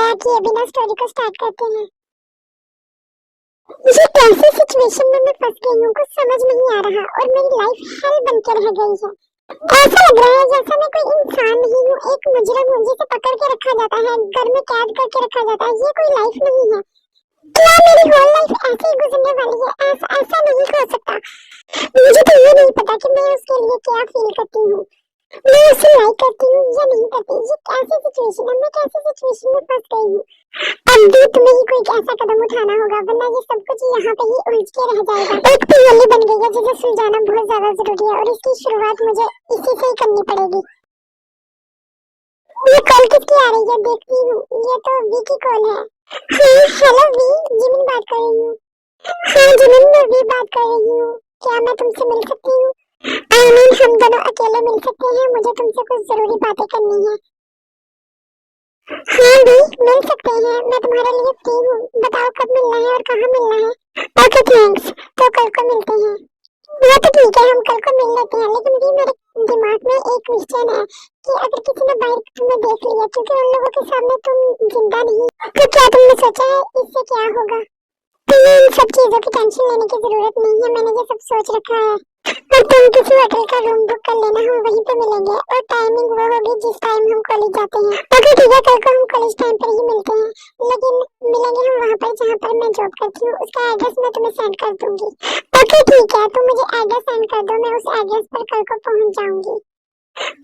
बया किए बिना स्टोरी को स्टार्ट करते हैं। ये कैसी सिचुएशन में मैं फंस गई हूँ, कुछ समझ नहीं आ रहा और मेरी लाइफ हेल बनकर रह गई है। ऐसा लग रहा है जैसा मैं कोई इंसान नहीं हूँ, एक मुजरिम हूँ जिसे पकड़ के रखा जाता है, घर में कैद करके रखा जाता है। ये कोई लाइफ नहीं है। क्या मेरी होल लाइफ ऐसे ही गुजरने वाली है? ऐसा नहीं हो सकता। मुझे तो ये नहीं पता कि मैं उसके लिए क्या फील करती हूँ, मैं उसे लाइक करती हूँ या नहीं करती। ये कैसी सिचुएशन है? मैं कैसी सिचुएशन में फंस गई हूँ? अब भी तुम्हें ही कोई ऐसा कदम उठाना होगा, वरना ये सब कुछ यहाँ पे ही उलझ के रह जाएगा। एक पहेली बन गई है जिसे सुलझाना बहुत ज्यादा जरूरी है और इसकी शुरुआत मुझे इसी से ही करनी पड़ेगी। ये कॉल किसकी आ रही है? देखती हूँ, ये तो वी की कॉल है। हाँ हेलो वी, जिमिन बात कर रही हूँ। हाँ जिमिन, मैं वी बात कर रही हूँ। क्या मैं तुमसे मिल सकती हूँ? हम दोनों अकेले मिल सकते हैं, मुझे तुमसे कुछ जरूरी बातें करनी है। हाँ भी मिल सकते हैं, मैं तुम्हारे लिए फ्री हूँ। बताओ कब मिलना है और कहाँ मिलना है? ओके थैंक्स, तो कल को मिलते हैं। वो तो ठीक है, हम कल को मिल लेते हैं, लेकिन भी मेरे दिमाग में एक क्वेश्चन है कि अगर किसी ने बाइक तुम्हें देख लिया, क्योंकि उन लोगों के सामने तुम जिंदा नहीं, तो क्या तुमने सोचा है इससे क्या होगा? तुम्हें इन सब चीजों की टेंशन लेने की जरूरत नहीं है, मैंने ये सब सोच रखा है। और तुम किसी होटल का रूम बुक कर लेना, हम वहीं पे मिलेंगे और टाइमिंग वो होगी जिस टाइम हम कॉलेज जाते हैं। ओके ठीक है, कल को हम कॉलेज टाइम पर ही मिलते हैं, लेकिन मिलेंगे हम वहाँ पर जहाँ पर मैं जॉब करती हूँ। उसका एड्रेस मैं तुम्हें सेंड कर दूंगी। ओके ठीक है, तुम मुझे एड्रेस सेंड कर दो, मैं उस एड्रेस पर कल को पहुँच जाऊंगी।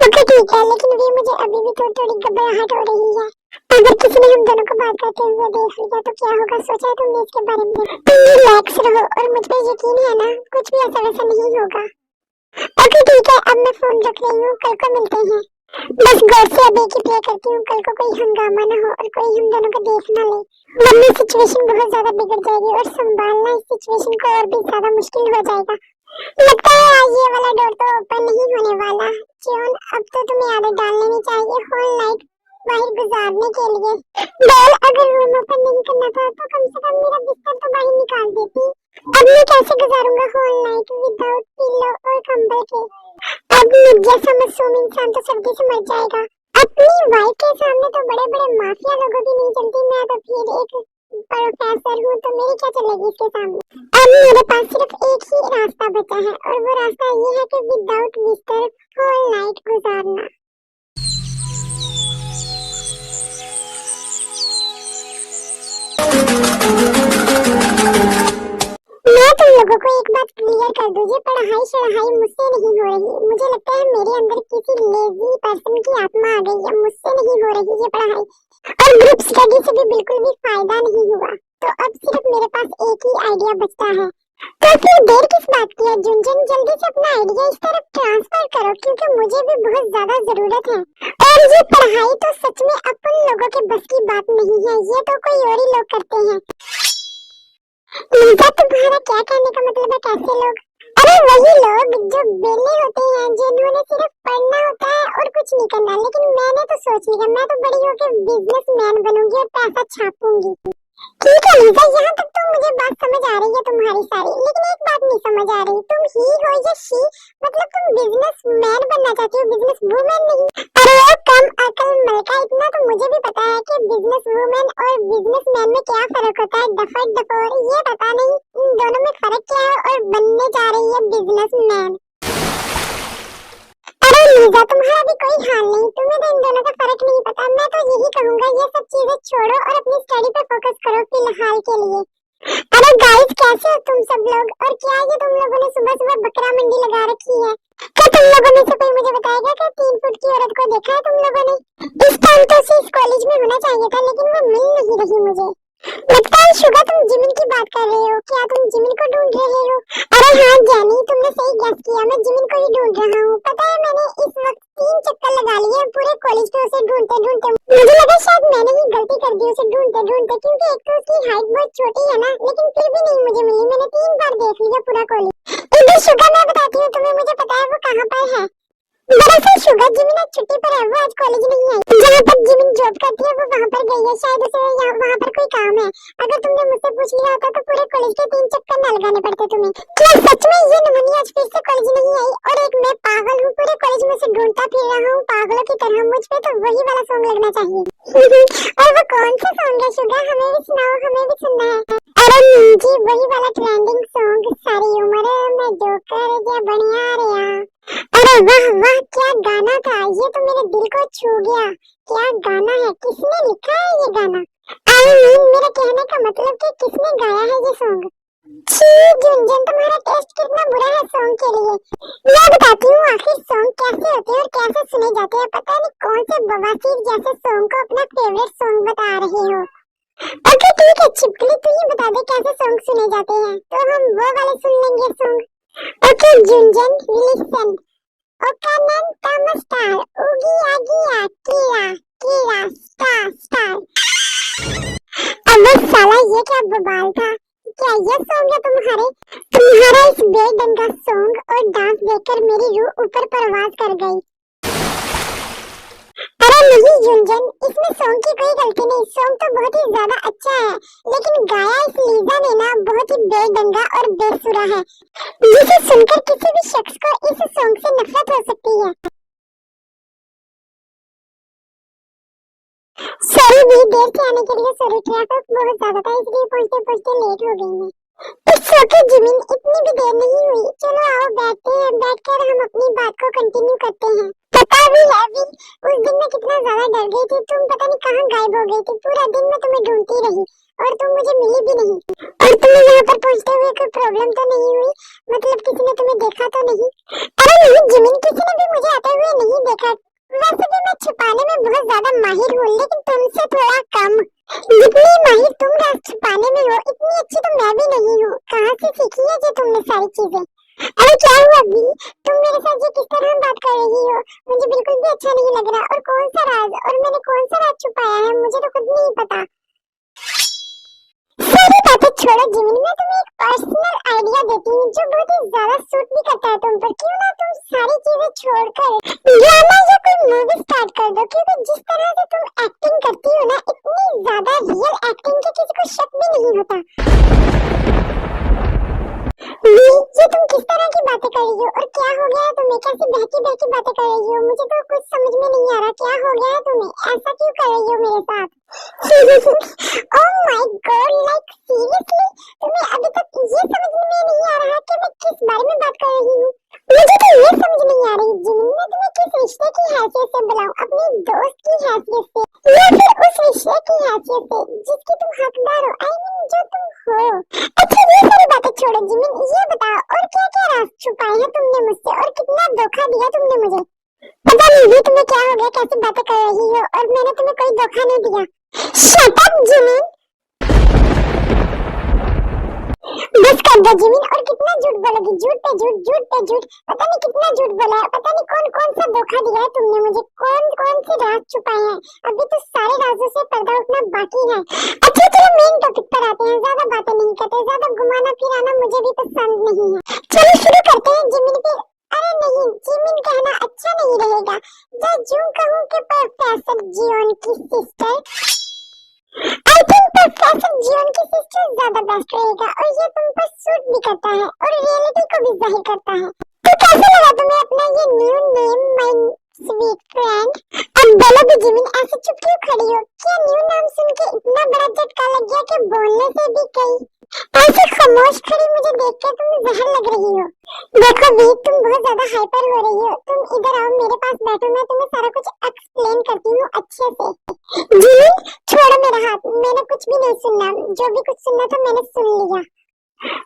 ओके ठीक है, लेकिन भी मुझे अभी भी थोड़ी घबराहट हो रही है। अगर किसी ने हम दोनों को बात करते हुए देख लिया तो क्या होगा? सोचा है तुमने इसके बारे में? तुम रिलैक्स रहो और मुझ पर यकीन है ना, कुछ भी ऐसा वैसा नहीं होगा। ओके ठीक है, अब मैं फोन रख रही हूँ, कल को मिलते हैं। बस गौर से अभी की प्ले करती हूँ, कल को कोई हंगामा ना हो और कोई हम दोनों को देख ना ले, वरना सिचुएशन बहुत ज्यादा बिगड़ जाएगी और संभालना इस सिचुएशन को और भी ज्यादा मुश्किल हो जाएगा। लगता है आज ये वाला डोर तो ओपन नहीं होने वाला। जॉन, अब तो तुम्हें आदत डाल लेनी चाहिए होल नाइट बाहर गुजारने के लिए। बेल, अगर रूम ओपन नहीं करना था तो कम से कम मेरा बिस्तर तो बाहर निकाल देती। अब मैं कैसे गुजारूंगा होल नाइट विदाउट पिलो और कंबल के? अब मुझ जैसा मासूम इंसान तो सर्दी से मर जाएगा। अपनी वाइफ के सामने तो बड़े बड़े माफिया लोगों की नहीं चलती, मैं तो फिर एक प्रोफेसर हूँ, तो मेरी क्या चलेगी इसके सामने? अब मेरे पास सिर्फ एक ही रास्ता बचा है और वो रास्ता ये है कि विदाउट बिस्तर होल नाइट गुजारना। मैं तुम लोगों को एक बात क्लियर कर दूं, ये पढ़ाई शढ़ाई मुझसे नहीं हो रही। मुझे लगता है मेरे अंदर किसी लेजी पर्सन की आत्मा आ गई है, मुझसे नहीं हो रही ये पढ़ाई, और ग्रुप स्टडी से भी बिल्कुल भी फायदा नहीं हुआ। तो अब सिर्फ मेरे पास एक ही आइडिया बचता है। तो फिर देर किस बात की है जुनजन, जल्दी से अपना आइडिया इस तरफ ट्रांसफर करो, क्योंकि मुझे भी बहुत ज्यादा जरूरत है। और ये पढ़ाई तो सच में अपन लोगों के बस की बात नहीं है, ये तो कोई और ही लोग करते हैं। लिजा, तुम्हारा क्या कहने का मतलब है? कैसे लोग? अरे वही लोग जो बेले होते हैं, जिन्होंने सिर्फ पढ़ना होता है और कुछ नहीं करना। लेकिन मैंने तो सोच लिया, मैं तो बड़ी होकर बिजनेसमैन बनूंगी और पैसा छापूंगी। ठीक है लिजा, यहाँ तक तो मुझे बात समझ आ रही है तुम्हारी सारी, लेकिन एक बात नहीं समझ आ रही, तुम ही हो या शी? मतलब तुम बिजनेसमैन बनना चाहती हो, बिजनेस वुमेन नहीं? अरे कम अकल मलका, इतना तो मुझे भी पता है कि बिजनेस वुमेन और बिजनेसमैन में क्या फर्क होता है। डफर डफोर ये पता नहीं इन दोनों में फर्क क्या है और बनने जा रही है बिजनेसमैन। अरे लीजा, तुम्हारा भी कोई हाल नहीं, तुम्हें तो इन दोनों का फर्क नहीं पता। मैं तो यही कहूंगा ये सब चीजें छोड़ो और अपनी स्टडी पे फोकस करो फिलहाल के लिए। अरे गाइस, कैसे हो तुम सब लोग? और क्या ये तुम लोगों ने सुबह सुबह बकरा मंडी लगा रखी है? क्या तुम लोगों में से कोई मुझे बताएगा कि 3 फुट की औरत को देखा है तुम लोगों ने? इस टाइम तो उसे इस कॉलेज में होना चाहिए था, लेकिन वो मिल नहीं रही मुझे। लगता है शुगा तुम जिमिन की बात कर रहे हो। क्या तुम जिमिन को ढूंढ रहे हो? अरे हाँ जैनी, तुमने सही गेस किया, मैं जिमिन को ही ढूंढ रहा हूँ। पता है मैंने इस वक्त 3 चक्कर लगा लिए पूरे कॉलेज में उसे ढूंढते ढूंढते। मुझे लगा शायद मैंने ही गलती कर दी उसे ढूंढते ढूंढते, क्योंकि एक तो उसकी हाइट बहुत छोटी है ना, लेकिन फिर भी नहीं मुझे मिली। मैंने 3 बार देख लिया पूरा कॉलेज। इधर शुगा, मैं बताती हूँ तुम्हें, मुझे पता है वो कहाँ पर है। दरअसल शुगर जिमिन आज छुट्टी पर है, वो आज कॉलेज नहीं आई। जहाँ पर जिमिन जॉब करती है वो वहाँ पर गई है, शायद उसे वहाँ पर कोई काम है। अगर तुमने मुझसे पूछ लिया होता तो पूरे कॉलेज के 3 चक्कर न लगाने पड़ते तुम्हें। क्या सच में ये नमूनी आज फिर से कॉलेज नहीं आई? और एक मैं पागल हूँ, पूरे कॉलेज में से ढूंढता फिर रहा हूँ पागलों की तरह। मुझ पे तो वही वाला सॉन्ग लगना चाहिए। और वो कौन सा शुगर, हमें भी सुनाओ, हमें भी सुनना है। अरे जी वही वाला ट्रेंडिंग सॉन्ग, सारी उम्र मैं जो कर दिया बढ़िया रे। अरे वाह वाह, क्या गाना था ये, तो मेरे दिल को छू गया। क्या गाना है, किसने लिखा है ये गाना? आई मीन मेरे कहने का मतलब कि किसने गाया है ये सॉन्ग? छी गुंजन, तुम्हारा टेस्ट कितना बुरा है सॉन्ग के लिए। मैं बताती हूँ आखिर सॉन्ग कैसे होते हैं और कैसे सुने जाते हैं। पता नहीं कौन से बवासीर जैसे सॉन्ग को अपना फेवरेट सॉन्ग बता रहे हो। ओके ठीक है छिपकली, तू ही बता दे कैसे सॉन्ग सुने जाते हैं, तो हम वो वाले सुन लेंगे सॉन्ग। Okay Gunjan listen. ओकानन तमस्कार उगिया गिया कीड़ा कीड़ा स्टार स्टार। अबे साला ये क्या बवाल था? क्या ये सॉन्ग है तुम्हारा इस बेढंग का सॉन्ग और डांस देखकर मेरी रूह ऊपर परवाज कर गई। अरे नहीं गुंजन, इसमें सॉन्ग की कोई गलती नहीं, सॉन्ग तो बहुत ही ज्यादा अच्छा है, लेकिन गाया इस लीजा ने ना बहुत ही बेढंगा और बेसुरा है, जिसे सुनकर किसी भी शख्स को इस सॉन्ग से नफरत हो सकती है। सॉरी भी देर से आने के लिए, सॉरी ट्रैफिक बहुत ज्यादा था इसलिए पहुंचते पहुंचते लेट हो गई मैं। इट्स ओके जिमिन, इतनी भी देर नहीं हुई, चलो आओ बैठते हैं, बैठकर हम अपनी बात को कंटिन्यू करते हैं। पता भी है भी, उस दिन मैं कितना ज्यादा डर गई थी, तुम पता नहीं कहाँ गायब हो गई थी, पूरा दिन मैं तुम्हें ढूंढती रही और तुम मुझे मिली भी नहीं। और तुम्हें यहाँ पर पहुँचते हुए कोई प्रॉब्लम तो नहीं हुई, मतलब किसी ने तुम्हें देखा तो नहीं? अरे नहीं जिमिन, किसी ने भी मुझे आते हुए नहीं देखा, वैसे भी मैं छुपाने में बहुत ज्यादा माहिर हूँ, लेकिन तुमसे थोड़ा कम। जितनी माहिर तुम राज छुपाने में हो, इतनी अच्छी तो मैं भी नहीं हूँ। कहाँ से सीखी है जो तुमने सारी चीजें? अरे क्या हुआ भी, तुम मेरे साथ ये किस तरह बात कर रही हो? मुझे बिल्कुल भी अच्छा नहीं लग रहा। और कौन सा राज, और मैंने कौन सा राज छुपाया है, मुझे तो खुद नहीं पता। सारी बातें छोड़ो जिमिन, मैं तुम्हें एक पर्सनल आइडिया देती हूँ जो बहुत ही ज्यादा सूट भी करता है तुम पर। क्यों ना तुम सारी चीजें छोड़कर ड्रामा या कोई मूवी स्टार्ट कर दो, क्योंकि जिस तरह से तुम एक्टिंग करती हो ना, इतनी ज्यादा रियल एक्टिंग के किसी को शक भी नहीं होता। ये तुम किस तरह की बातें कर रही हो, और क्या हो गया है तुम्हें? कैसी बहकी बहकी बातें कर रही हो? मुझे तो कुछ समझ में नहीं आ रहा, क्या हो गया है तुम्हें? ऐसा क्यों कर रही हो मेरे साथ? Oh my God, like seriously तुम्हें अभी तक ये समझ में नहीं आ रहा कि मैं किस बारे में बात कर रही हूँ? मुझे तो ये समझ नहीं आ रही जिमिन, मैं तुम्हें किस रिश्ते की हैसियत से बुलाऊं, अपनी दोस्त की हैसियत से या फिर उस रिश्ते की हैसियत से जिसकी तुम हकदार हो, आई मीन जो तुम हो। अच्छा ये सारी बातें छोड़ो जिमिन, ये बताओ और क्या क्या राज छुपाए हैं तुमने मुझसे, और कितना धोखा दिया तुमने मुझे? पता नहीं भी तुम्हें क्या हो गया, कैसी बातें कर रही हो, और मैंने तुम्हें कोई धोखा नहीं दिया। शट अप जिमिन, बस कर दो जिमिन, और कितना झूठ बोलोगी? झूठ पे झूठ, झूठ पे झूठ, पता नहीं कितना झूठ बोला है, पता नहीं कौन कौन सा धोखा दिया है तुमने मुझे, कौन कौन से राज छुपाए हैं। अभी तो सारे राजों से पर्दा उठना बाकी है। अच्छा चलो मेन टॉपिक पर आते हैं, ज्यादा बातें नहीं करते, ज्यादा घुमाना फिराना मुझे भी पसंद नहीं है। चलो शुरू करते हैं जिमिन फिर। अरे नहीं जिमिन कहना अच्छा नहीं रहेगा, जो यूं कहूँ कि प्रोफेसर जियोन की सिस्टर, आई थिंक प्रोफेसर जियोन की सिस्टर ज्यादा बेस्ट रहेगा, और ये तुम पर सूट भी करता है और रियलिटी को भी जाहिर करता है। तो कैसा लगा तुम्हें अपना ये new name my sweet friend? अब बोलो भी जिमिन, ऐसे चुप क्यों खड़ी हो? क्या न्यू नाम सुन के इतना बड़ा झटका लग गया कि बोलने से भी कहीं ऐसे खामोश खड़ी मुझे देखकर तुम जहर लग रही हो? देखो भी तुम बहुत ज्यादा हाइपर हो रही हो, तुम इधर आओ मेरे पास बैठो, मैं तुम्हें सारा कुछ एक्सप्लेन करती हूँ अच्छे से। जिमिन छोड़ो मेरा हाथ, मैंने कुछ भी नहीं सुनना, जो भी कुछ सुनना था मैंने सुन लिया।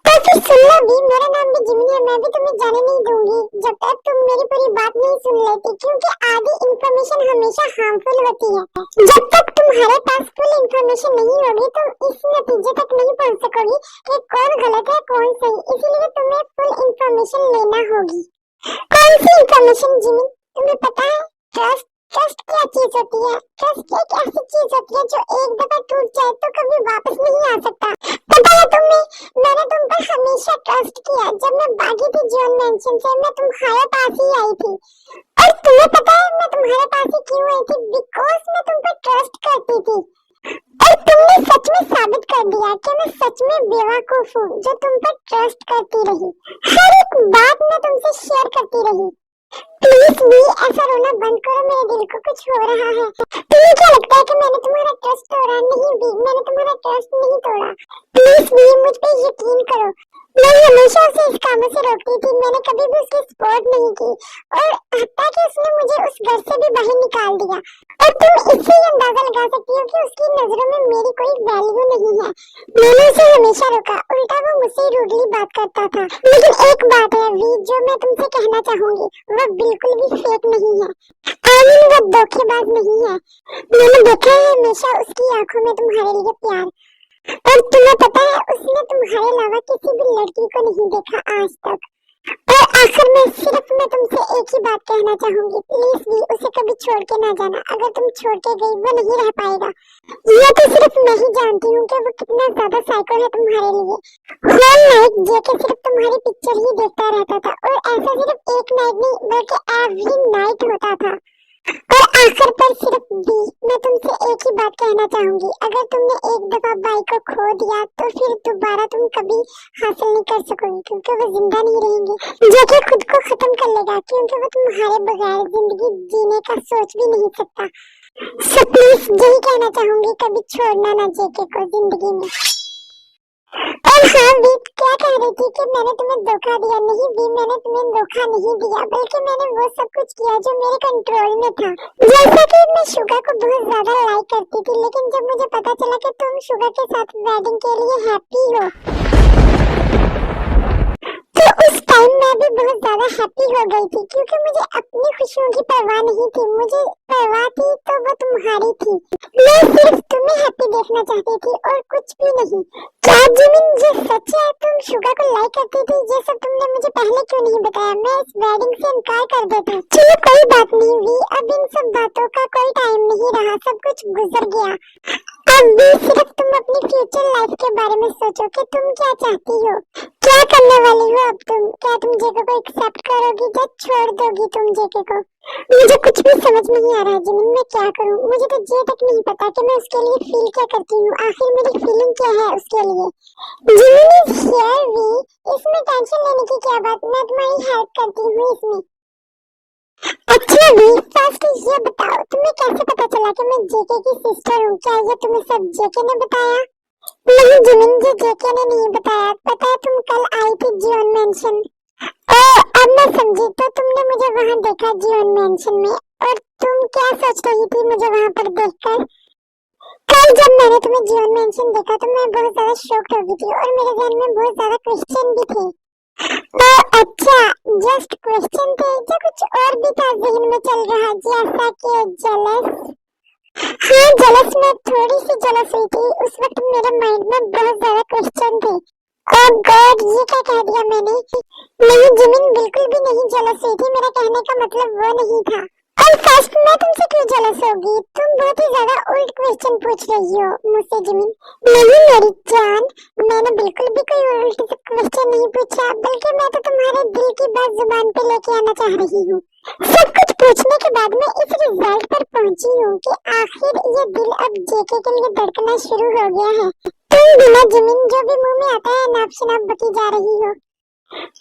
तो फिर सुन लो भी, मेरा नाम भी जिमिन है, मैं भी तुम्हें जाने नहीं दूंगी जब तक तुम मेरी पूरी बात नहीं सुन लेती, क्योंकि आधी इंफॉर्मेशन हमेशा हार्मफुल होती है। जब तक तुम्हारे पास फुल इंफॉर्मेशन नहीं होगी तुम इस नतीजे तक नहीं पहुंच सकोगी कि कौन गलत है कौन सही, इसीलिए तुम्हें फुल इंफॉर्मेशन लेना होगी। कौन सी इंफॉर्मेशन जिमिन? तुम्हें पता है ट्रस्ट, ट्रस्ट क्या चीज होती है? ट्रस्ट एक ऐसी चीज होती है जो एक दफा टूट जाए तो कभी वापस नहीं आ सकता। पता है तुम्हें, मैंने तुम पर हमेशा ट्रस्ट किया, जब मैं भागी थी जियोन मैंशन से मैं तुम्हारे पास ही आई थी। और तुम्हें पता है मैं तुम्हारे पास ही क्यों आई थी? बिकॉज मैं तुम पर ट्रस्ट करती थी, और तुमने सच में साबित कर दिया कि मैं सच में बेवकूफ हूँ जो तुम पर ट्रस्ट करती रही, हर एक बात मैं तुमसे शेयर करती रही। प्लीज भी ऐसा रोना बंद करो, मेरे दिल को कुछ हो रहा है। तुम्हें क्या लगता है कि मैंने तुम्हारा ट्रस्ट तोड़ा? नहीं भी, मैंने तुम्हारा ट्रस्ट नहीं तोड़ा। प्लीज भी मुझ पे यकीन करो। मैं हमेशा उसे इस कामों से रोकती थी, मैंने कभी भी उसकी सपोर्ट नहीं की और हत्ता कि उसने मुझे उस घर से भी बाहर निकाल दिया। और तुम इससे ही अंदाजा लगा सकती हो कि उसकी नजरों में मेरी कोई वैल्यू नहीं है। मैंने उसे हमेशा रोका, उल्टा वो मुझसे रूडली बात करता था। लेकिन एक बात है वी, जो मैं तुमसे कहना चाहूंगी वो बिल्कुल भी फेक नहीं है। आमिर वो धोखेबाज नहीं है। मैंने देखा है हमेशा उसकी आंखों में तुम्हारे लिए प्यार। और तुम्हें पता है उसने तुम्हारे अलावा किसी भी लड़की को नहीं देखा आज तक। और आखिर में सिर्फ मैं तुमसे एक ही बात कहना चाहूंगी, प्लीज भी उसे कभी छोड़ के ना जाना। अगर तुम छोड़ के गई वो नहीं रह पाएगा। ये तो सिर्फ मैं ही जानती हूँ कि वो कितना ज्यादा साइको है तुम्हारे लिए। होल नाइट जेके सिर्फ तुम्हारी पिक्चर ही देखता रहता था और ऐसा सिर्फ एक नाइट नहीं बल्कि एवरी नाइट होता था। और आखिर पर सिर्फ भी मैं तुमसे एक ही बात कहना चाहूंगी, अगर तुमने एक दफा बाई को खो दिया तो फिर दोबारा तुम कभी हासिल नहीं कर सकोगी, क्योंकि वो जिंदा नहीं रहेंगे। जो कि खुद को खत्म कर लेगा, क्योंकि वो तुम्हारे बगैर जिंदगी जीने का सोच भी नहीं सकता। सो प्लीज यही कहना चाहूंगी, कभी छोड़ना ना जेके को जिंदगी में। और हाँ वी, क्या कह रही थी कि मैंने तुम्हें धोखा दिया? नहीं वी, मैंने तुम्हें धोखा नहीं दिया, बल्कि मैंने वो सब कुछ किया जो मेरे कंट्रोल में था। जैसा कि मैं शुगा को बहुत ज्यादा लाइक करती थी, लेकिन जब मुझे पता चला कि तुम शुगा के साथ वेडिंग के लिए हैप्पी हो तो उस टाइम मैं भी बहुत ज्यादा हैप्पी हो गई थी, क्योंकि मुझे अपनी खुशियों की परवाह नहीं थी। मुझे परवाह थी तो वो तुम्हारी थी। मैं सिर्फ तुम्हें हैप्पी देखना चाहती थी और कुछ भी नहीं। क्या जिमिन ये सच है? तुम शुगा को लाइक करती थी? ये सब तुमने मुझे पहले क्यों नहीं बताया? मैं इस वेडिंग से इनकार कर देती। चलो कोई बात नहीं वी, अब इन सब बातों का कोई टाइम नहीं रहा, सब कुछ गुजर गया। अब भी सिर्फ तुम अपनी फ्यूचर लाइफ के बारे में सोचो कि तुम क्या चाहती हो, क्या करने वाली हो अब तुम। क्या तुम जेके को एक्सेप्ट करोगी या छोड़ दोगी तुम जेके को? मुझे कुछ भी समझ नहीं आ रहा है जिमिन, मैं क्या करूं? मुझे तो ये तक नहीं पता कि मैं उसके लिए फील क्या करती हूँ। आखिर मेरी फीलिंग क्या है उसके लिए? जिमिन इज हियर वी, इसमें टेंशन लेने की क्या बात, मैं तुम्हारी हेल्प करती हूँ इसमें। अच्छा वी, फर्स्ट ये बताओ तुम्हें कैसे पता चला कि मैं जेके की सिस्टर हूँ? क्या ये तुम्हें सब जेके ने बताया? नहीं जिमिन, ये जेके ने नहीं बताया। पता है तुम कल आई थी जियोन मेंशन। ओह अब मैं समझी, तो तुमने मुझे वहां देखा जियोन मेंशन में, और तुम क्या सोच रही थी मुझे वहां पर देखकर? कल जब मैंने तुम्हें जियोन मेंशन देखा तो मैं बहुत ज्यादा शॉक्ड हो गई थी और मेरे ध्यान में बहुत ज्यादा क्वेश्चन भी थे। ओह अच्छा, जस्ट क्वेश्चन थे या कुछ और भी था जहन में चल रहा, जैसा कि जेलस? हाँ जेलस, मैं थोड़ी सी जेलस हुई थी उस वक्त, मेरे माइंड में बहुत ज्यादा क्वेश्चन थे। ओह गॉड, ये क्या कह दिया मैंने? नहीं जिमिन, बिल्कुल भी नहीं जेलस हुई थी, मेरा कहने का मतलब वो नहीं था। और फर्स्ट मैं तुमसे क्यों जेलस होगी? तुम बहुत ही ज्यादा उल्ट क्वेश्चन पूछ रही हो मुझसे जिमिन। नहीं मेरी जान, मैंने बिल्कुल भी कोई उल्ट क्वेश्चन नहीं पूछा, बल्कि मैं तो तुम्हारे दिल की बात जुबान पे लेके आना चाह रही हूँ। सब कुछ पूछने के बाद मैं इस रिजल्ट पर पहुंची हूँ कि आखिर ये दिल अब जेके के लिए धड़कना शुरू हो गया है। तुम बिना जिमिन जो भी मुंह में आता है नाप शनाप बकी जा रही हो।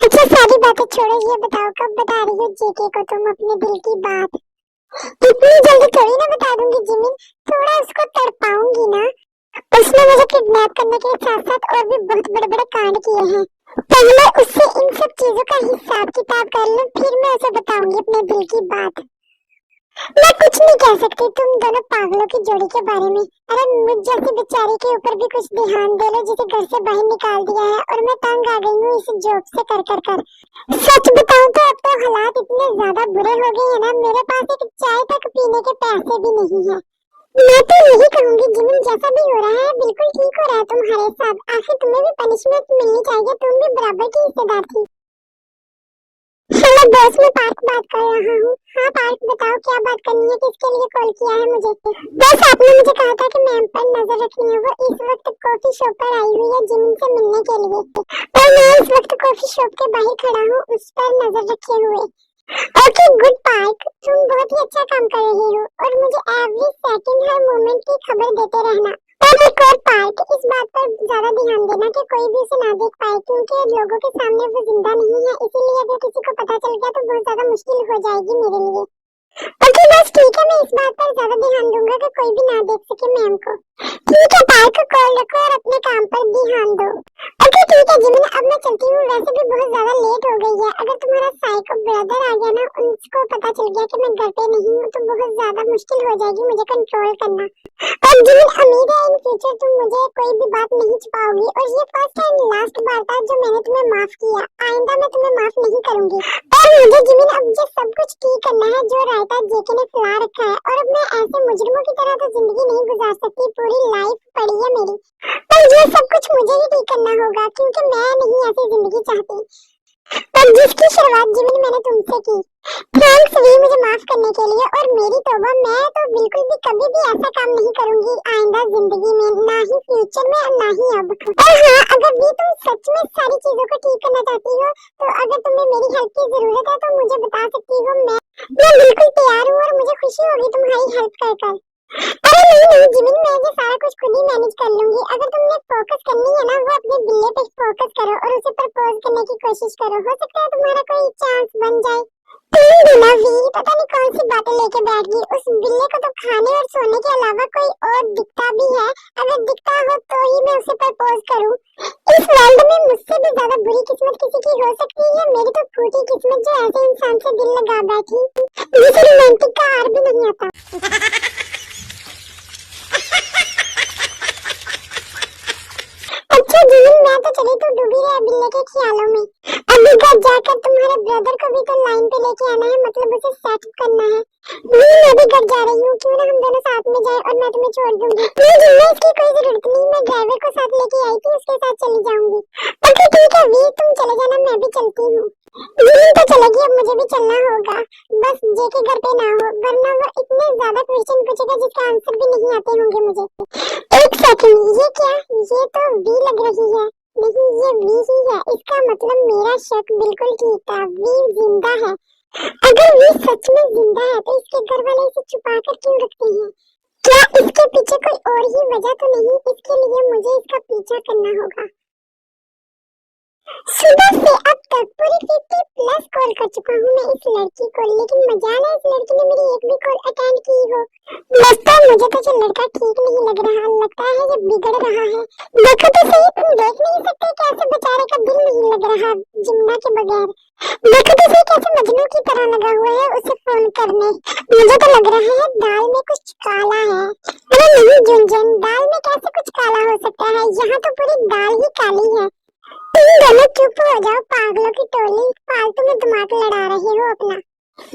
अच्छा सारी बातें छोड़ो, ये बताओ कब बता रही हो जेके को तुम अपने दिल की बात? इतनी जल्दी थोड़ी ना बता दूंगी जिमिन, थोड़ा उसको तड़पाऊंगी ना। उसने मुझे किडनैप करने के साथ साथ और भी बहुत बड़े बड़े कांड किए हैं। पहले उससे इन सब चीजों का हिसाब किताब कर लूं, फिर मैं उसे बताऊंगी अपने दिल की बात। मैं कुछ नहीं कह सकती तुम दोनों पागलों की जोड़ी के बारे में। अरे मुझ जैसी बेचारी के ऊपर भी कुछ ध्यान दे लो जिसे घर से बाहर निकाल दिया है, और मैं तंग आ गई हूँ इस जॉब से कर। सच बताऊं तो अब तो हालात इतने ज्यादा बुरे हो गए हैं ना, मेरे पास एक चाय तक पीने के पैसे भी नहीं है। मैं तो यही कहूंगी जिमिन, जैसा भी हो रहा है बिल्कुल ठीक हो रहा है तुम्हारे साथ। आखिर तुम्हें भी पनिशमेंट मिलनी चाहिए, तुम भी बराबर की हिस्सेदार थी। हेलो बॉस, मैं पार्क बात कर रहा हूँ। हाँ पार्क बताओ क्या बात करनी है, किसके लिए कॉल किया है मुझे? बस आपने मुझे कहा था कि मैम पर नजर रखनी है, वो इस वक्त कॉफी शॉप पर आई हुई है जिमिन से मिलने के लिए, और मैं इस वक्त कॉफी शॉप के बाहर खड़ा हूँ उस पर नजर रखे हुए। ओके गुड पार्क, तुम बहुत ही अच्छा काम कर रही हो और मुझे एवरी सेकंड हर मोमेंट की खबर देते रहना। और एक और पार्क, इस बात पर ज्यादा ध्यान देना कि कोई भी उसे ना देख पाए, क्योंकि लोगों के सामने वो जिंदा नहीं है, इसीलिए अगर किसी को पता चल गया तो बहुत ज्यादा मुश्किल हो जाएगी मेरे लिए। ओके बस ठीक है, मैं इस बात पर ज्यादा ध्यान दूंगा कि कोई भी ना देख सके मैम को। ठीक है, पार्क को कॉल रखो और अपने काम पर ध्यान दो। ओके ठीक है जिमिन, अब मैं चलती हूँ, वैसे भी बहुत ज्यादा लेट हो गई है। अगर तुम्हारा साइको ब्रदर आ गया ना, उसको पता चल गया कि मैं घर पे नहीं हूँ, तो बहुत ज्यादा मुश्किल हो जाएगी मुझे कंट्रोल करना। और जिमिन उम्मीद है इन फ्यूचर तुम मुझे कोई भी बात नहीं छुपाओगी, और ये फर्स्ट एंड लास्ट बार था जो मैंने तुम्हें माफ किया, आइंदा मैं तुम्हें माफ नहीं करूंगी। और मुझे जिमिन अब ये सब कुछ ठीक करना है जो रायता जेके ने फैला रखा है, और अब मैं ऐसे मुजरिमों की तरह तो जिंदगी नहीं गुजार सकती, पूरी लाइफ पड़ी है मेरी। पर ये सब कुछ मुझे ही ठीक करना होगा, क्योंकि मैं नहीं ऐसी जिंदगी चाहती। पर जिसकी शुरुआत जिमिन मैंने तुमसे की, थैंक्स वी मुझे माफ करने के लिए। और मेरी तौबा, मैं तो बिल्कुल भी कभी भी ऐसा काम नहीं करूंगी आइंदा जिंदगी में, ना ही फ्यूचर में और ना ही अब। और हाँ, अगर भी तुम सच में सारी चीजों को ठीक करना चाहती हो, तो अगर तुम्हें मेरी हेल्प की जरूरत है तो मुझे बता सकती हो। मैं बिल्कुल तैयार हूँ और मुझे खुशी होगी तुम्हारी हेल्प कर कर। अरे नहीं नहीं जिमिन, मैं ये सारा कुछ खुद ही मैनेज कर लूंगी। अगर तुमने फोकस करनी है ना, वो अपने बिल्ले पे फोकस करो और उसे प्रपोज करने की कोशिश करो, हो सकता है तुम्हारा कोई चांस बन जाए। तुम बिना भी पता नहीं कौन सी बातें लेके बैठ गई। उस बिल्ले को तो खाने और सोने के अलावा कोई और दिखता भी है, अगर दिखता हो तो ही मैं उसे प्रपोज करूं। इस वर्ल्ड में मुझसे भी ज्यादा बुरी किस्मत किसी की हो सकती है? मेरी तो फूटी किस्मत जो ऐसे इंसान से दिल लगा बैठी, जिसे रोमांटिक का आर भी नहीं आता। अच्छा जीवन, मैं तो चली तू डूबी रहे बिल्ले के ख्यालों में। अभी घर जाकर तुम्हारे ब्रदर को भी तो लाइन पे लेके आना है, मतलब उसे सेट करना है। मैं भी घर जा रही हूँ, क्यों ना हम दोनों साथ में जाए और मैं तुम्हें छोड़ दूंगी। नहीं जिन्ना, इसकी कोई जरूरत नहीं, मैं ड्राइवर को साथ लेके आई थी, उसके साथ चली जाऊंगी। ओके ठीक है वी, तुम चले जाना, मैं भी चलती हूँ। जिमिन तो चलेगी, अब मुझे भी चलना होगा। बस जे के घर पे ना हो, वरना वो इतने ज्यादा क्वेश्चन पूछेगा जिसका आंसर भी नहीं आते होंगे मुझे। एक सेकंड, ये क्या? ये तो वी लग रही है। नहीं ये वी ही है, इसका मतलब मेरा शक बिल्कुल ठीक था, वी जिंदा है। अगर वी सच में जिंदा है तो इसके घर वाले इसे छुपा कर क्यों रखते हैं? क्या इसके पीछे कोई और ही वजह तो नहीं? इसके लिए मुझे इसका पीछा करना होगा। सुबह से अब तक पूरी 50+ कॉल कर चुका हूँ मैं इस लड़की को, लेकिन मजाल है इस लड़की ने मेरी एक भी कॉल अटेंड की हो। दोस्तों मुझे तो ये लड़का ठीक नहीं लग रहा, लगता है ये बिगड़ रहा है। देखो तो सही, तुम देख नहीं सकते कैसे बेचारे का दिल नहीं लग रहा जिम्ना के बगैर। देखो तो सही कैसे मजनू की तरह लगा हुआ है उसे फोन करने। मुझे तो लग रहा है दाल में कुछ काला है। अरे नहीं जुंजन, दाल में कैसे कुछ काला हो सकता है? यहाँ तो पूरी दाल ही काली है। तुम दोनों चुप हो जाओ पागलों की टोली, फालतू में दिमाग लड़ा रहे हो अपना।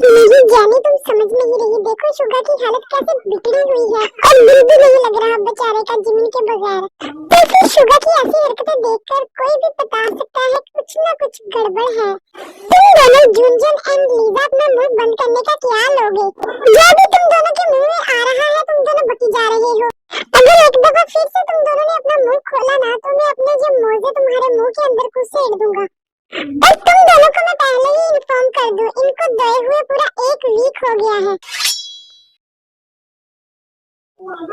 नहीं जानी, तुम समझ नहीं रही, देखो शुगा की हालत कैसे बिगड़ी हुई है, और दिल भी नहीं लग रहा बेचारे का जिमिन के बगैर। तो फिर शुगा की ऐसी हरकतें देखकर कोई भी बता सकता है कुछ ना कुछ गड़बड़ है। तुम दोनों जूंजन एंड लीजा अपना मुंह बंद करने का क्या लोगे? जो भी तुम दोनों के मुंह में आ रहा है तुम दोनों बकी जा रहे हो। अगर एक दफा फिर से तुम दोनों ने अपना मुंह खोला ना, तो मैं अपने जो मोजे तुम्हारे मुंह के अंदर घुसेड़ दूंगा। और तुम दोनों को मैं पहले ही इन्फॉर्म कर दूं, इनको दए हुए पूरा 1 वीक हो गया है।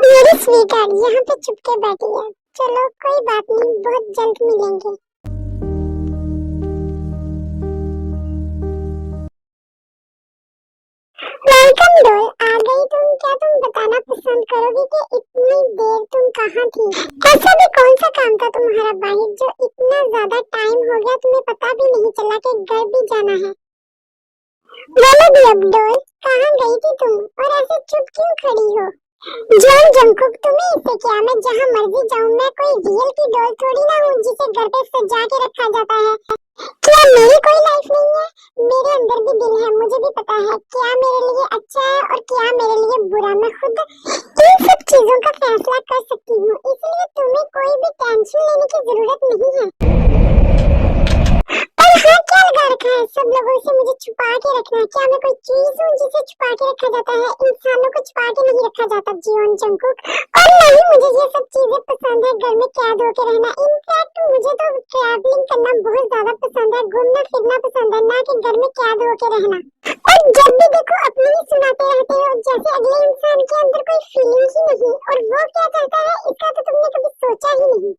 मेरी स्वीटहार्ट यहाँ पे चुपके बैठी है। चलो कोई बात नहीं, बहुत जल्द मिलेंगे। वेलकम डॉल, आ गई तुम। क्या तुम बताना पसंद करोगी कि इतनी देर तुम कहाँ थी? ऐसा भी कौन सा काम था तुम्हारा बाहिर जो इतना ज्यादा टाइम हो गया तुम्हें पता भी नहीं चला कि घर भी जाना है? बोलो भी अब डॉल, कहाँ गई थी तुम और ऐसे चुप क्यों खड़ी हो? जॉन जंगकुक, तुम्हें इससे क्या? मैं जहाँ मर्जी जाऊँ, मैं कोई रियल की डॉल थोड़ी ना हूँ जिसे घर पे सजा के रखा जाता है। क्या मेरी कोई लाइफ नहीं है? मेरे अंदर भी दिल है, मुझे भी पता है क्या मेरे लिए अच्छा है और क्या मेरे लिए बुरा। मैं खुद इन सब चीजों का फैसला कर सकती हूँ, इसलिए तुम्हें कोई भी टेंशन लेने की जरूरत नहीं है। और हाँ, क्या लगा रखा है सब लोगों से मुझे छुपा के रखना? क्या मैं कोई चीज हूँ जिसे छुपा के रखा जाता है? इंसानों को छुपा के नहीं रखा जाता जियोन जंगकुक। और नहीं, मुझे ये सब चीजें पसंद है, घर में कैद होके रहना। इनफैक्ट मुझे तो ट्रैवलिंग करना बहुत ज्यादा पसंद है, घूमना फिरना पसंद है, ना कि घर में कैद होके रहना। और जब भी देखो अपनी ही सुनाते रहते हो, जैसे अगले इंसान के अंदर कोई फीलिंग ही नहीं, और वो क्या चाहता है इसका तो तुमने कभी सोचा ही नहीं।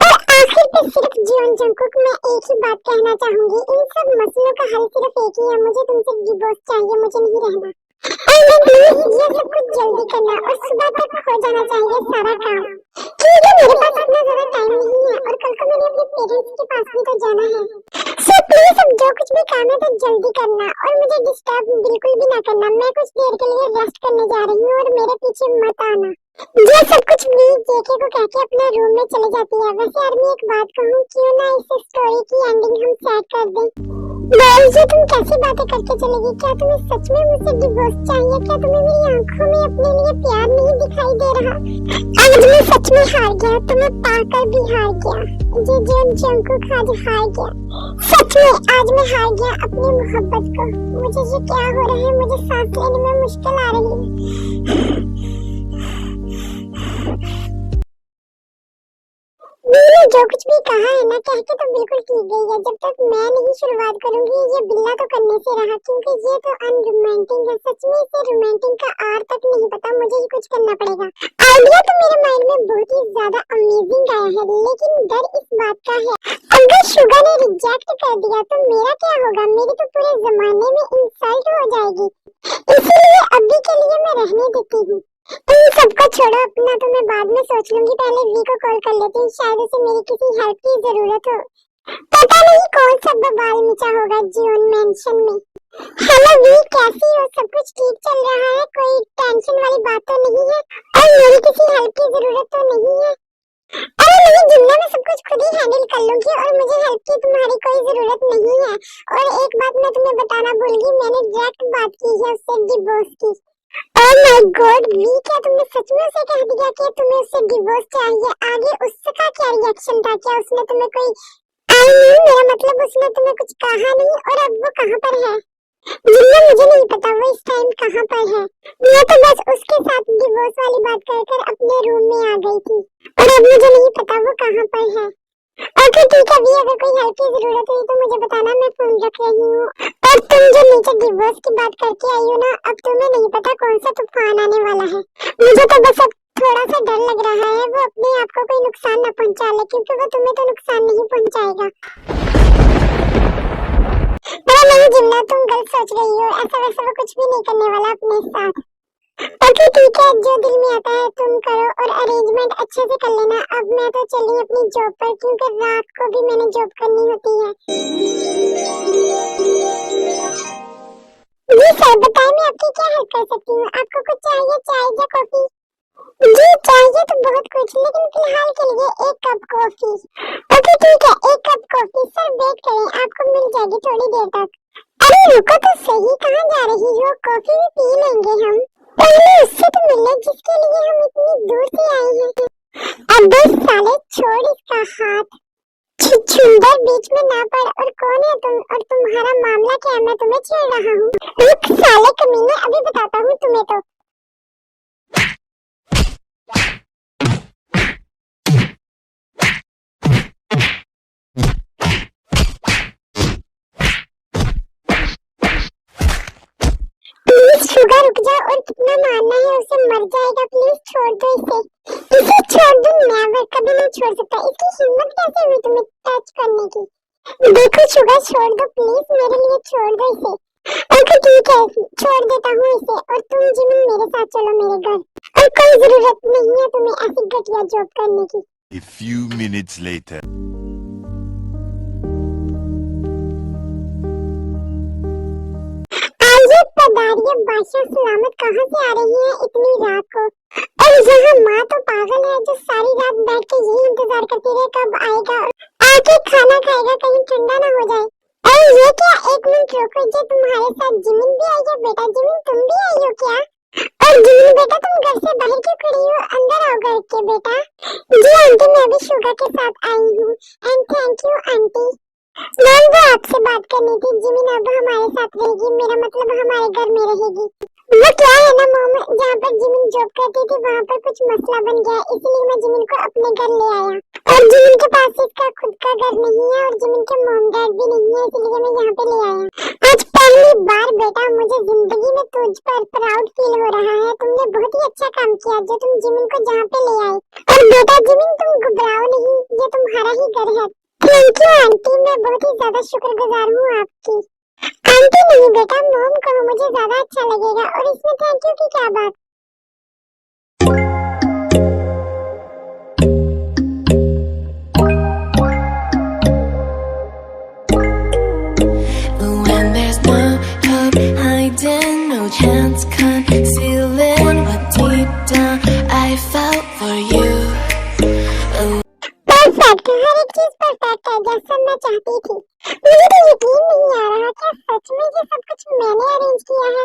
और आखिर पे सिर्फ जियोन जंगकुक, मैं एक ही बात कहना चाहूंगी, इन सब मसलों का हल सिर्फ एक ही है, मुझे तुमसे डिवोर्स चाहिए, मुझे नहीं रहना। प्लीज ये सब कुछ जल्दी करना और सुबह तक हो जाना चाहिए सारा काम, क्योंकि मेरे पास इतना ज्यादा टाइम नहीं है और कल को मैंने अपने पेरेंट्स के पास भी तो जाना है। सो प्लीज अब जो कुछ भी काम है तो जल्दी करना और मुझे डिस्टर्ब बिल्कुल भी ना करना। मैं कुछ देर के लिए रेस्ट करने जा रही हूँ और मेरे पीछे मत आना। ये सब कुछ प्लीज जेके को कह के अपने रूम में चले जाती है। वैसे यार मैं एक बात कहूँ, क्यों ना इस स्टोरी की एंडिंग हम सेट कर दें। ये तुम कैसी बातें करके चलेगी? क्या तुम्हें सच में मुझसे डिवोर्स चाहिए? क्या तुम्हें मेरी आंखों में अपने लिए प्यार नहीं दिखाई दे रहा? आज मैं सच में हार गया, तुम्हें पाकर भी हार गया। जो जंकुक आज हार गया, सच में आज मैं हार गया अपनी मोहब्बत को। मुझे ये क्या हो रहा है? मुझे सांस लेने में मुश्किल आ रही है। मैंने जो कुछ भी कहा है ना, कह के तो बिल्कुल ठीक गई है। जब तक मैं नहीं शुरुआत करूंगी ये बिल्ला तो करने से रहा, क्योंकि ये तो अनरोमांटिक है। सच में इसे रोमांटिक का आर तक नहीं पता, मुझे ही कुछ करना पड़ेगा। आइडिया तो मेरे माइंड में बहुत ही ज्यादा अमेजिंग आया है, लेकिन डर इस बात का है अगर शुगर ने रिजेक्ट कर दिया तो मेरा क्या होगा? मेरी तो पूरे जमाने में इंसल्ट हो जाएगी। इसीलिए अभी के लिए मैं रहने देती हूँ। इन सबको छोड़ो, अपना तो मैं बाद में सोच लूंगी। पहले वी को कॉल कर लेती हूँ, शायद उसे मेरी किसी हेल्प की जरूरत हो। पता नहीं कौन सा बवाल मचा होगा जियोन मेंशन में। हेलो वी, कैसी हो? सब कुछ ठीक चल रहा है? कोई टेंशन वाली बात तो नहीं है और मेरी किसी हेल्प की जरूरत तो नहीं है? अरे नहीं जिन्ना, मैं सब कुछ खुद ही हैंडल कर लूंगी और मुझे हेल्प की तुम्हारी कोई जरूरत नहीं है। और एक बात मैं तुम्हें बताना भूल गई, मैंने डायरेक्ट बात की है उससे डिवोर्स की। ओह माय गॉड वी, क्या तुमने सच में उसे कह दिया कि तुम्हें उससे डिवोर्स चाहिए? आगे उसका क्या रिएक्शन था? क्या उसने तुम्हें कोई मेरा मतलब उसने तुम्हें कुछ कहा नहीं? और अब वो कहाँ पर है? जिन्ना मुझे नहीं पता वो इस टाइम कहाँ पर है। मैं तो बस उसके साथ डिवोर्स वाली बात कर अपने रूम में आ गई थी और अब मुझे नहीं पता वो कहाँ पर है। ओके ठीक है वी, अगर कोई हेल्प की जरूरत हुई तो मुझे बताना, मैं फोन रख रही हूँ। और तुम जो नीचे डिवोर्स की बात करके आई हो ना, अब तुम्हें नहीं पता कौन सा तूफान आने वाला है। मुझे तो बस अब थोड़ा सा डर लग रहा है वो अपने आप को कोई नुकसान न पहुंचा ले, क्योंकि वो तुम्हें तो नुकसान नहीं पहुंचाएगा। अरे नहीं जिन्ना, तुम गलत सोच रही हो। ऐसा वैसा वो कुछ भी नहीं करने वाला अपने साथ। ओके ठीक है, जो दिल में आता है तुम करो और अरेंजमेंट अच्छे से कर लेना। अब मैं तो चली अपनी जॉब पर, क्योंकि रात को भी मैंने जॉब करनी होती है। जी सर बताइए, मैं आपकी क्या हेल्प कर सकती हूँ? आपको कुछ चाहिए, चाय या कॉफी? जी चाहिए तो बहुत कुछ, लेकिन फिलहाल के लिए एक कप कॉफी। ओके ठीक है, एक कप कॉफी। सर वेट करें, आपको मिल जाएगी थोड़ी देर तक। अरे रुको तो सही, कहाँ जा रही हो? कॉफी भी पी लेंगे हम, पहले उससे तो मिले जिसके लिए हम इतनी दूर से आए हैं। अबे साले छोड़ इसका हाथ, छुछुंदर बीच में ना पड़। और कौन है तुम और तुम्हारा मामला क्या है? मैं तुम्हें छेड़ रहा हूँ? रुक साले कमीने, अभी बताता हूँ तुम्हें तो। शुगर रुक जा, और कितना मारना है उसे? मर जाएगा, प्लीज छोड़ दो इसे छोड़ दो। नेवर, कभी नहीं छोड़ सकता। इसकी हिम्मत कैसे हुई तुम्हें टच करने की? देखो शुगर छोड़ दो प्लीज, मेरे लिए छोड़ दो इसे। ओके ठीक है, छोड़ देता हूँ इसे और तुम जिमिन मेरे साथ चलो मेरे घर। और कोई जरूरत नहीं है तुम्हें ऐसी घटिया जॉब करने की। A few minutes later. पदारिया बादशाह सलामत कहाँ से आ रही है इतनी रात को? और यहाँ माँ तो पागल है जो सारी रात बैठ के यही इंतजार करती रहे कब आएगा आके खाना खाएगा, कहीं ठंडा ना हो जाए। अरे ये क्या, एक मिनट रुको, ये तुम्हारे साथ जिमिन भी आई है? बेटा जिमिन तुम भी आई हो क्या? और जिमिन बेटा तुम घर से बाहर क्यों खड़ी हो? अंदर आओ घर के बेटा। जी आंटी, मैं भी शुगर के साथ आई हूँ। And thank you aunty. Ma'am वो आपसे बात करनी थी, जिमिन अब हमारे साथ रहेगी, मेरा मतलब हमारे घर में रहेगी। वो क्या है ना मॉम, जहाँ पर जिमिन जॉब करती थी वहाँ पर कुछ मसला बन गया, इसलिए मैं जिमिन को अपने घर ले आया। और जिमिन के पास इसका खुद का घर नहीं है और जिमिन के मॉम डैड भी नहीं है, इसलिए मैं यहाँ पे ले आया। आज पहली बार बेटा मुझे जिंदगी में तुझ पर प्राउड फील हो रहा है। तुमने बहुत ही अच्छा काम किया जो तुम जिमिन को जहाँ पे ले आए। और बेटा जिमिन तुम घबराओ नहीं, ये तुम्हारा ही घर है। थैंक यू आंटी, मैं बहुत ही ज्यादा शुक्रगुजार हूँ आपकी। आंटी नहीं बेटा, मॉम कहो, मुझे ज्यादा अच्छा लगेगा। और इसमें थैंक यू की क्या बात। When there's no hope hiding, no chance concealing what deep down I felt for you. Perfect, हर एक चीज परफेक्ट है जैसा मैं चाहती थी। मुझे तो यकीन नहीं आ रहा, क्या सच में ये सब कुछ मैंने अरेंज किया है?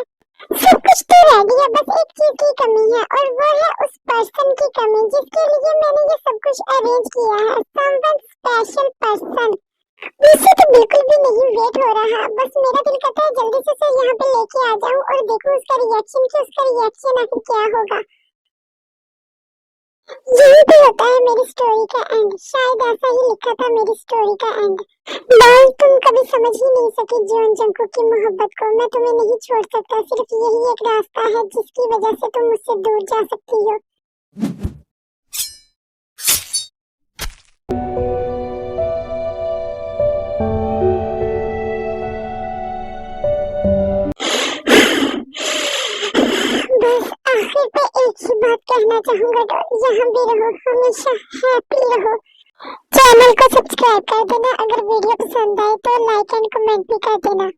सब कुछ तो रेडी है, बस एक चीज की कमी है और वो है उस पर्सन की कमी जिसके लिए मैंने ये सब कुछ अरेंज किया है। Someone special person. मुझसे तो बिल्कुल भी नहीं वेट हो रहा, बस मेरा दिल करता है जल्दी से उसे यहाँ पे लेके आ जाऊं और देखूं उसका रिएक्शन आखिर क्या होगा। यही तो होता है मेरी स्टोरी का एंड, शायद ऐसा ही लिखा था मेरी स्टोरी का एंड। बाल तुम कभी समझ ही नहीं सके जॉन जंकुक की मोहब्बत को। मैं तुम्हें नहीं छोड़ सकता, सिर्फ यही एक रास्ता है जिसकी वजह से तुम मुझसे दूर जा सकती हो। बस आखिर पे एक ही बात कहना चाहूंगा, तो यहाँ भी रहो, हमेशा हैप्पी रहो। चैनल को सब्सक्राइब कर देना, अगर वीडियो पसंद आए तो लाइक एंड कमेंट भी कर देना।